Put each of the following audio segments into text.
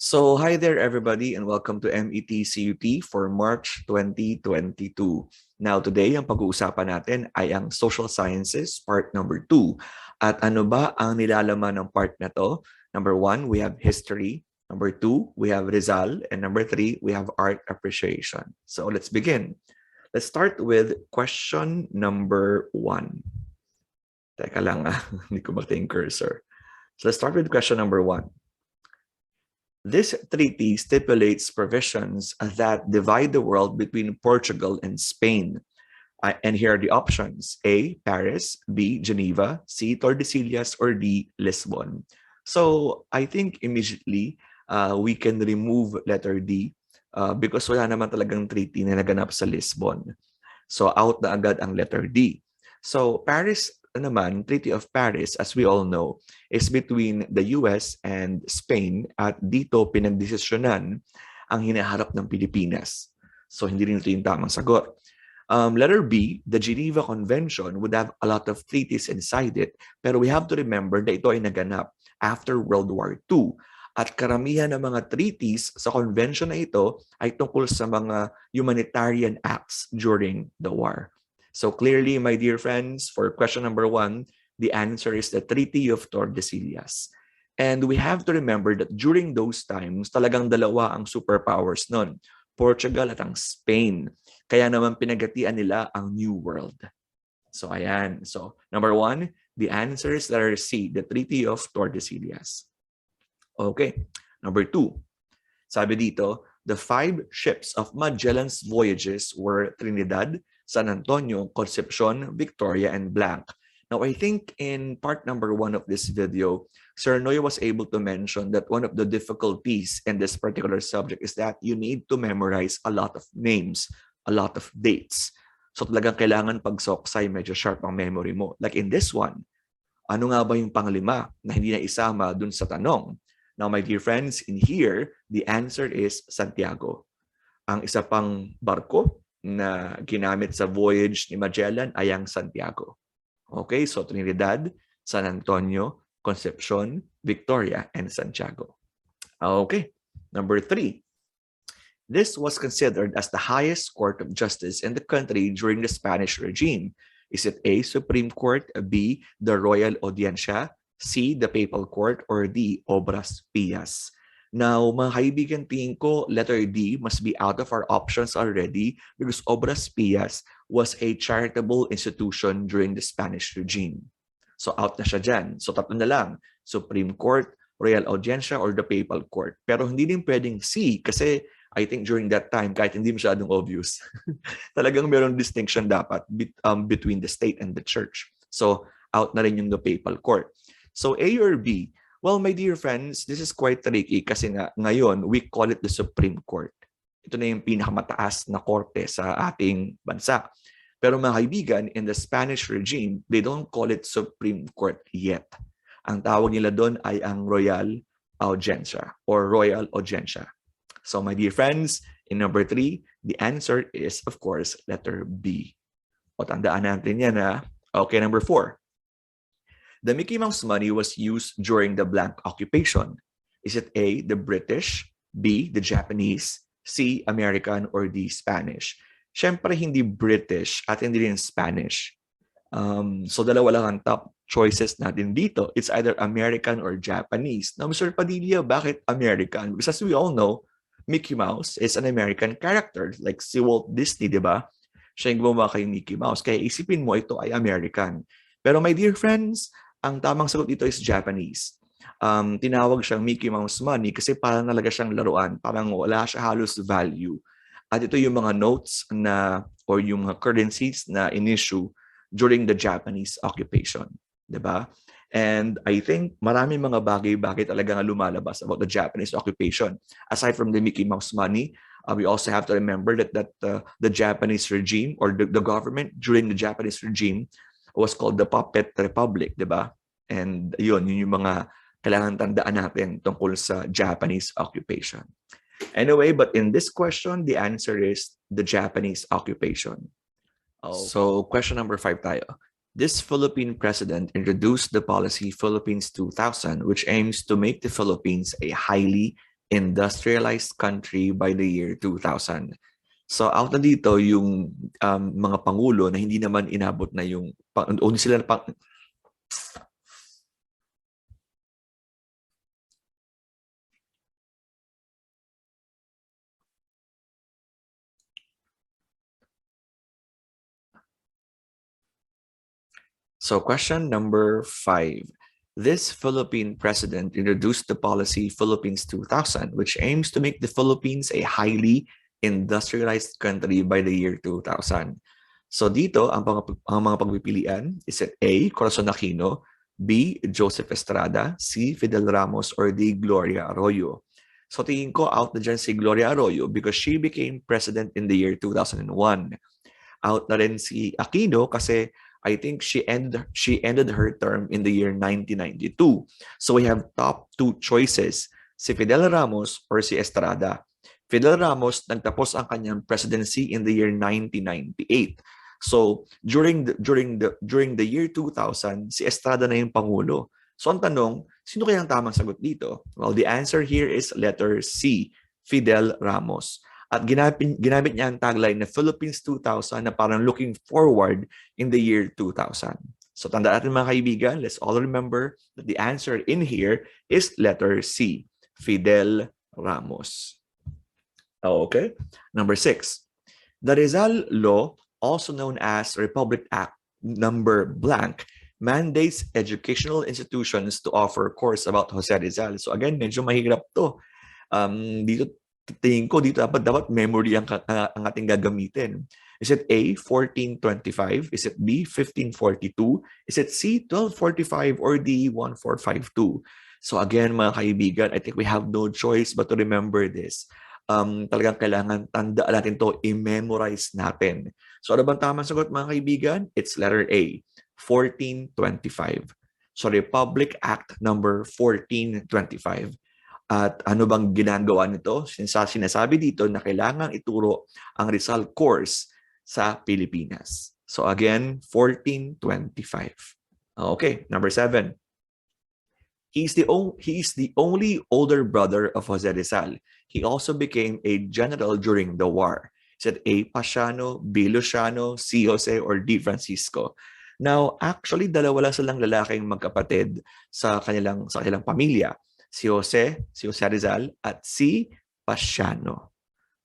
Hi there everybody and welcome to MET-CUT for March 2022. Now today, ang pag-uusapan natin ay ang Social Sciences Part number 2. At ano ba ang nilalaman ng part na to? Number 1, we have History. Number 2, we have Rizal. And number 3, we have Art Appreciation. So let's begin. Let's start with question number 1. Teka lang hindi ko makita yung cursor. So let's start with question number 1. This treaty stipulates provisions that divide the world between Portugal and Spain. And here are the options. A, Paris. B, Geneva. C, Tordesillas. Or D, Lisbon. So I think immediately we can remove letter D because wala naman talagang treaty na naganap sa Lisbon. So out na agad ang letter D. So Paris naman, Treaty of Paris, as we all know, is between the US and Spain at dito pinagdesisyonan ang hinaharap ng Pilipinas. So hindi rin ito yung tamang sagot. Letter B, the Geneva Convention would have a lot of treaties inside it, pero we have to remember na ito ay naganap after World War II. At karamihan ng mga treaties sa convention na ito ay tungkol sa mga humanitarian acts during the war. So clearly, my dear friends, for question number 1, the answer is the Treaty of Tordesillas. And we have to remember that during those times, talagang dalawa ang superpowers nun, Portugal at ang Spain. Kaya naman pinagatian nila ang New World. So ayan. So number 1, the answer is letter C, the Treaty of Tordesillas. Okay. Number 2, sabi dito, the 5 ships of Magellan's voyages were Trinidad, San Antonio, Concepcion, Victoria, and Blanc. Now, I think in part number 1 of this video, Sir Noy was able to mention that one of the difficulties in this particular subject is that you need to memorize a lot of names, a lot of dates. So talagang kailangan pag soksay, medyo sharp ang memory mo. Like in this one, ano nga ba yung panglima na hindi na isama dun sa tanong? Now, my dear friends, in here, the answer is Santiago. Ang isa pang barko na ginamit sa voyage ni Magellan ay ang Santiago. Okay, so Trinidad, San Antonio, Concepcion, Victoria, and Santiago. Okay, number 3. This was considered as the highest court of justice in the country during the Spanish regime. Is it A, Supreme Court, B, the Royal Audiencia, C, the Papal Court, or D, Obras Pias? Now, mga kaibigan, tingin ko, letter D must be out of our options already because Obras Pias was a charitable institution during the Spanish regime. So, out na siya dyan. So, tatlo na lang. Supreme Court, Royal Audiencia, or the Papal Court. Pero hindi din pwedeng C kasi I think during that time, kahit hindi masyadong obvious, talagang merong distinction dapat between the state and the church. So, out na rin yung the Papal Court. So, A or B? Well, my dear friends, this is quite tricky kasi nga ngayon, we call it the Supreme Court. Ito na yung pinakamataas na korte sa ating bansa. Pero mga kaibigan, in the Spanish regime, they don't call it Supreme Court yet. Ang tawag nila doon ay ang Royal Audiencia or Royal Audiencia. So my dear friends, in number 3, the answer is, of course, letter B. O tandaan natin yan ha. Okay, number 4. The Mickey Mouse money was used during the blank occupation. Is it A, the British, B, the Japanese, C, American, or D, Spanish? Siyempre, hindi British at hindi rin Spanish. So, dalawa lang ang top choices natin dito. It's either American or Japanese. Now, Mr. Padilla, bakit American? Because as we all know, Mickey Mouse is an American character. Like si Walt Disney, di ba? Siya yung gumawa kay Mickey Mouse. Kaya isipin mo, ito ay American. Pero my dear friends, ang tamang sagot dito is Japanese. Tinawag siyang Mickey Mouse money kasi parang talaga siyang laruan. Parang wala siya halos value. At ito yung mga notes na or yung mga currencies na in-issue during the Japanese occupation. Diba? And I think maraming mga bagay-bagay talaga nga lumalabas about the Japanese occupation. Aside from the Mickey Mouse money, we also have to remember that the Japanese regime or the government during the Japanese regime was called the Puppet Republic, di ba? And yun yung mga kailangan tandaan natin tungkol sa Japanese occupation. Anyway, but in this question, the answer is the Japanese occupation. So, question number 5 tayo. This Philippine president introduced the policy Philippines 2000, which aims to make the Philippines a highly industrialized country by the year 2000. So out na dito yung mga pangulo na hindi naman inabot na yung o hindi sila So question number 5. This Philippine president introduced the policy Philippines 2000, which aims to make the Philippines a highly industrialized country by the year 2000. So dito, ang mga pagpipilian is it A. Corazon Aquino, B. Joseph Estrada, C. Fidel Ramos, or D. Gloria Arroyo. So tingin ko out na dyan si Gloria Arroyo because she became president in the year 2001. Out na rin si Aquino kasi I think she ended her term in the year 1992. So we have top two choices, si Fidel Ramos or si Estrada. Fidel Ramos nagtapos ang kanyang presidency in the year 1998. So during the year 2000, si Estrada na yung pangulo. So ang tanong, sino kaya ang tamang sagot dito? Well, the answer here is letter C, Fidel Ramos. At ginamit niya ang tagline na Philippines 2000 na parang looking forward in the year 2000. So tandaan natin mga kaibigan, let's all remember that the answer in here is letter C, Fidel Ramos. Okay, number 6. The Rizal Law, also known as Republic Act number blank, mandates educational institutions to offer a course about Jose Rizal. So again, medyo mahirap to. Dito tingin ko dito dapat memory ang ating gagamitin. Is it A, 1425? Is it B, 1542? Is it C, 1245? Or D, 1452? So again, mga kaibigan, I think we have no choice but to remember this. Talagang kailangan tandaan natin to, i-memorize natin. So ano bang tamang sagot mga kaibigan? It's letter A, 1425. So Republic Act number 1425. At ano bang ginagawa nito? Sinasabi dito na kailangan ituro ang Rizal course sa Pilipinas. So again, 1425. Okay, number 7. He is the only older brother of Jose Rizal. He also became a general during the war. Is it A. Pasiano, B. Luciano, C. Jose, or D. Francisco? Now, actually, dalawa lang silang lalaking magkapatid sa kanilang pamilya. Si Jose Rizal, at si Pasiano.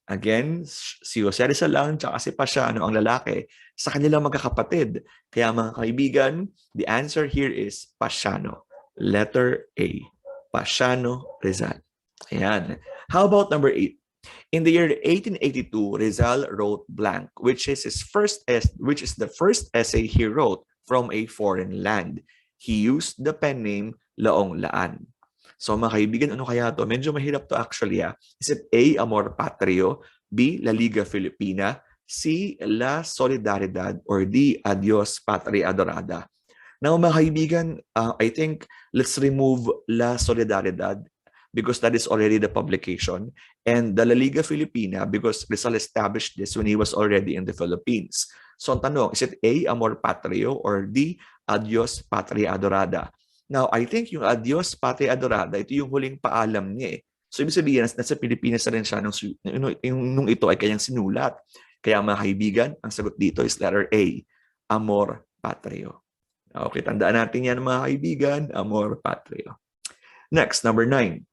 Again, si Jose Rizal lang at si Pasiano ang lalaki sa kanilang magkakapatid. Kaya mga kaibigan, the answer here is Pasiano. Letter A, Pasiano Rizal. Ayan. How about number 8? In the year 1882, Rizal wrote blank, which is the first essay he wrote from a foreign land. He used the pen name Laong Laan. So mga kaibigan, ano kaya to? Medyo mahirap to actually. Is it A, Amor Patrio, B, La Liga Filipina, C, La Solidaridad, or D, Adios Patria Adorada? Now mga kaibigan, I think let's remove La Solidaridad because that is already the publication, and the La Liga Filipina because Rizal established this when he was already in the Philippines. So ang tanong, is it A, Amor Patrio, or D, Adios Patria Adorada? Now, I think yung Adios Patria Adorada, ito yung huling paalam niya eh. So, ibig sabihin, nasa Pilipinas na rin siya nung ito ay kanyang sinulat. Kaya mga kaibigan, ang sagot dito is letter A, Amor Patrio. Okay, tandaan natin yan mga kaibigan, Amor Patrio. Next, number 9.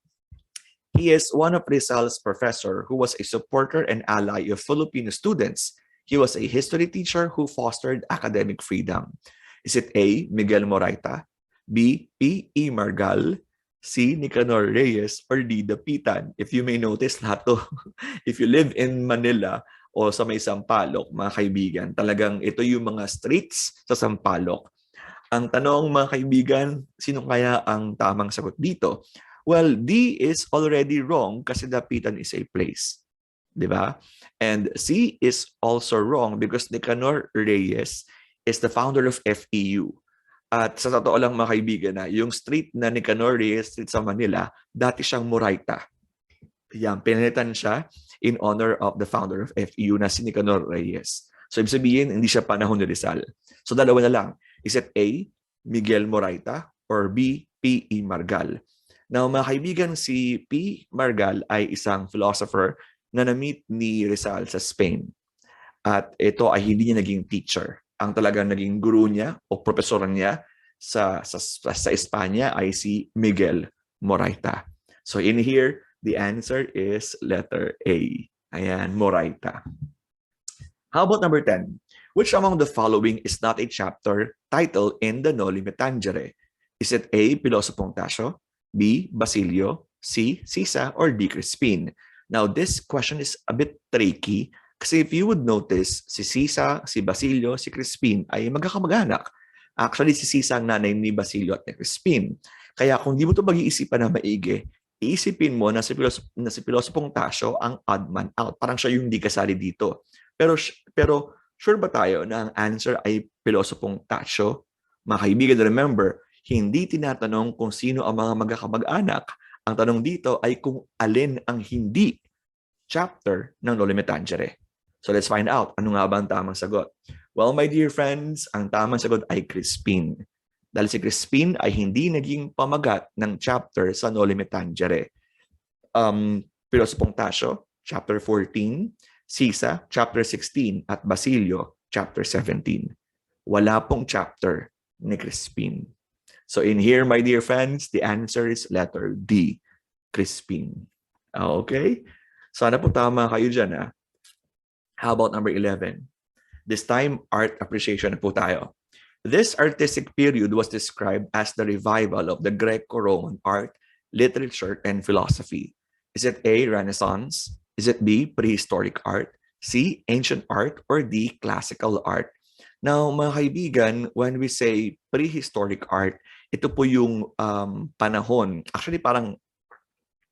He is one of Rizal's professor who was a supporter and ally of Filipino students. He was a history teacher who fostered academic freedom. Is it A, Miguel Moraita, B, P.E. Margal, C, Nicanor Reyes, or D, Dapitan? If you may notice, lahat to, if you live in Manila o sa may Sampaloc, mga kaibigan, talagang ito yung mga streets sa Sampaloc. Ang tanong mga kaibigan, sino kaya ang tamang sagot dito? Well, D is already wrong kasi Dapitan is a place. Diba? And C is also wrong because Nicanor Reyes is the founder of FEU. At sa totoo lang mga kaibigan na, yung street na Nicanor Reyes Street sa Manila, dati siyang Moraita. Yan, pinalitan siya in honor of the founder of FEU na si Nicanor Reyes. So ibig sabihin, hindi siya panahon ni Rizal. So dalawa na lang. Is it A, Miguel Moraita, or B, P.E. Margal? Now, mga kaibigan, si P. Margal ay isang philosopher na na-meet ni Rizal sa Spain. At ito ay hindi niya naging teacher. Ang talagang naging guru niya o profesor niya sa Espanya ay si Miguel Moraita. So in here, the answer is letter A. Ayan, Moraita. How about number 10? Which among the following is not a chapter title in the Noli Me Tangere? Is it A. Pilosopong Tasio, B. Basilio, C. Sisa, or D. Crispin? Now, this question is a bit tricky kasi if you would notice, si Sisa, si Basilio, si Crispin ay magkakamag-anak. Actually, si Sisa ang nanay ni Basilio at ni Crispin. Kaya kung di mo ito mag-iisipan na maigi, iisipin mo na si Pilosopong Tasio ang odd man out. Parang siya yung hindi kasali dito. Pero sure ba tayo na ang answer ay Pilosopong Tasio? Mga kaibigan, remember, hindi tinatanong kung sino ang mga magkakamag-anak. Ang tanong dito ay kung alin ang hindi chapter ng Noli Me Tangere. So let's find out. Ano nga ba ang tamang sagot? Well, my dear friends, ang tamang sagot ay Crispin. Dahil si Crispin ay hindi naging pamagat ng chapter sa Noli Me Tangere. Pilosopong Tasio, chapter 14, Sisa, chapter 16, at Basilio, chapter 17. Wala pong chapter ni Crispin. So in here, my dear friends, the answer is letter D, Crispin. Okay? Sana po tama kayo dyan. How about number 11? This time, art appreciation na po tayo. This artistic period was described as the revival of the Greco-Roman art, literature, and philosophy. Is it A, Renaissance? Is it B, prehistoric art? C, ancient art? Or D, classical art? Now, mga kaibigan, when we say prehistoric art, ito po yung panahon. Actually, parang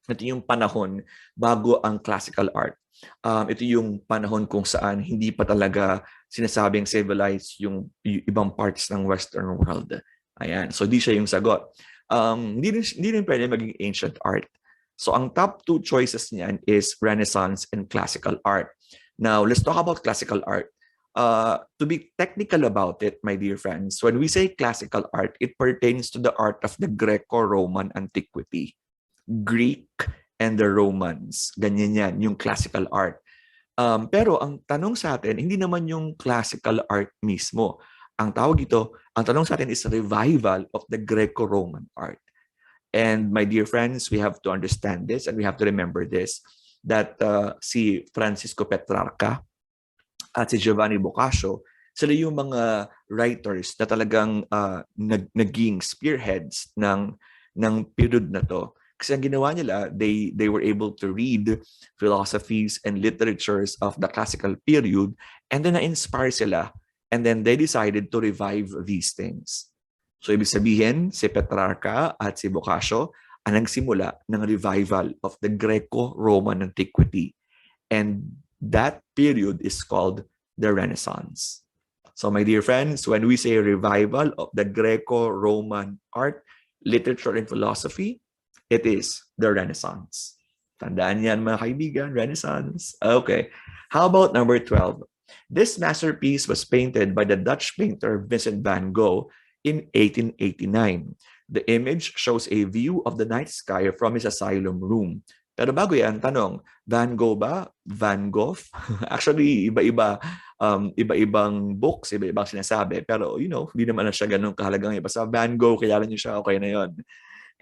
ito yung panahon bago ang classical art. Ito yung panahon kung saan hindi pa talaga sinasabing civilized yung ibang parts ng Western world. Ayan. So, di siya yung sagot. Hindi rin pwede maging ancient art. So, ang top two choices niyan is Renaissance and classical art. Now, let's talk about classical art. To be technical about it, my dear friends, when we say classical art, it pertains to the art of the Greco-Roman antiquity. Greek and the Romans. Ganyan yan, yung classical art. Pero ang tanong sa atin, hindi naman yung classical art mismo. Ang tawag ito, ang tanong sa atin is revival of the Greco-Roman art. And my dear friends, we have to understand this and we have to remember this, that si Francisco Petrarca at si Giovanni Boccaccio, sila yung mga writers na talagang naging spearheads ng period na to. Kasi ang ginawa nila, they were able to read philosophies and literatures of the classical period and then na-inspire sila and then they decided to revive these things. So ibig sabihin, si Petrarca at si Boccaccio ang nagsimula ng revival of the Greco-Roman antiquity. And that period is called the Renaissance. So my dear friends, when we say revival of the Greco-Roman art, literature, and philosophy, it is the Renaissance. Tandaan yan mga kaibigan, Renaissance. Okay. How about number 12? This masterpiece was painted by the Dutch painter Vincent van Gogh in 1889. The image shows a view of the night sky from his asylum room. Pero bago yan, tanong, Van Gogh ba? Van Gogh? Actually, iba-ibang books, iba-ibang sinasabi. Pero, hindi naman na siya ganun kahalagang iba. Sa Van Gogh, kilala niyo siya, okay na yon.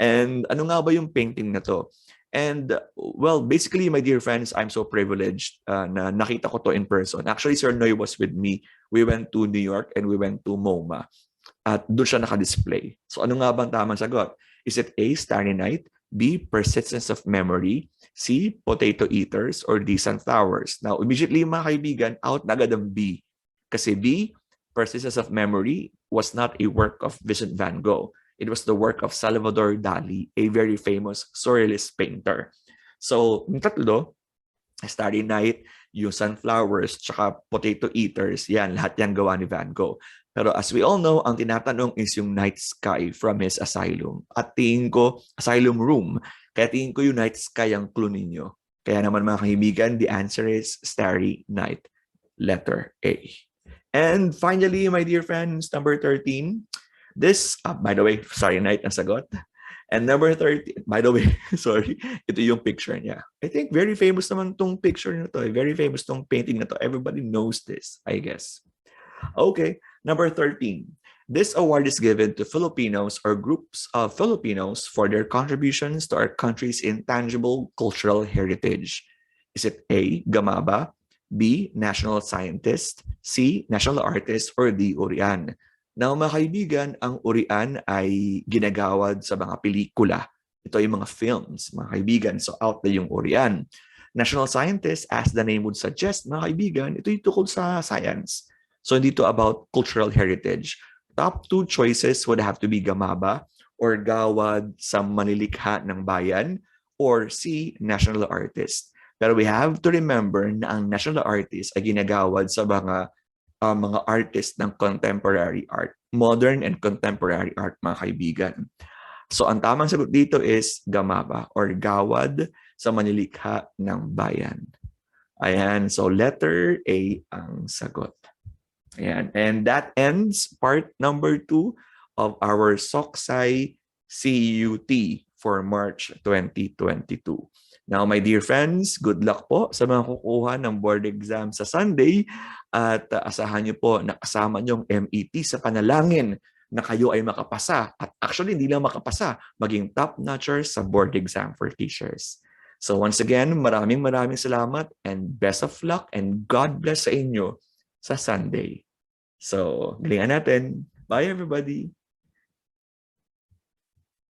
And ano nga ba yung painting na to? And, well, basically, my dear friends, I'm so privileged na nakita ko to in person. Actually, Sir Noy was with me. We went to New York and we went to MoMA. At doon siya naka-display. So ano nga bang tamang sagot? Is it A, Starry Night, B, Persistence of Memory, C, Potato Eaters, or D, Sunflowers? Now, immediately mga kaibigan, out na agad ang B. Kasi B, Persistence of Memory, was not a work of Vincent van Gogh. It was the work of Salvador Dali, a very famous surrealist painter. So, yung tatlo, Starry Night, yung Sunflowers, tsaka Potato Eaters, yan, lahat yan gawa ni Van Gogh. Pero as we all know, ang tinatanong is yung night sky from his asylum. At tingin ko, asylum room. Kaya tingin ko yung night sky ang clue ninyo. Kaya naman mga kaibigan, the answer is Starry Night, letter A. And finally, my dear friends, number 13, this, by the way, Starry Night ang sagot. And number 30, by the way, sorry, ito yung picture niya. I think very famous naman tong picture na to. Very famous tong painting na to. Everybody knows this, I guess. Okay, number 13. This award is given to Filipinos or groups of Filipinos for their contributions to our country's intangible cultural heritage. Is it A, Gamaba, B, National Scientist, C, National Artist, or D, Urian? Now, mga kaibigan, ang Urian ay ginagawad sa mga pelikula. Ito ay mga films, mga kaibigan. So, out na yung Urian. National Scientist, as the name would suggest, mga kaibigan, ito yung tukol sa science. So, dito about cultural heritage. Top two choices would have to be Gamaba or Gawad sa Manilikha ng Bayan or C, National Artist. Pero we have to remember na ang national artist ay ginagawad sa mga artist ng contemporary art, modern and contemporary art, mga kaibigan. So ang tamang sagot dito is Gamaba or Gawad sa Manilikha ng Bayan. Ayan, so letter A ang sagot. Ayan, and that ends part number 2 of our Soksay CUT for March 2022. Now, my dear friends, good luck po sa mga kukuha ng board exam sa Sunday at asahan niyo po na kasama niyong MET sa panalangin na kayo ay makapasa at actually hindi lang makapasa, maging top-notchers sa board exam for teachers. So once again, maraming salamat and best of luck and God bless sa inyo sa Sunday. So, galingan natin. Bye everybody!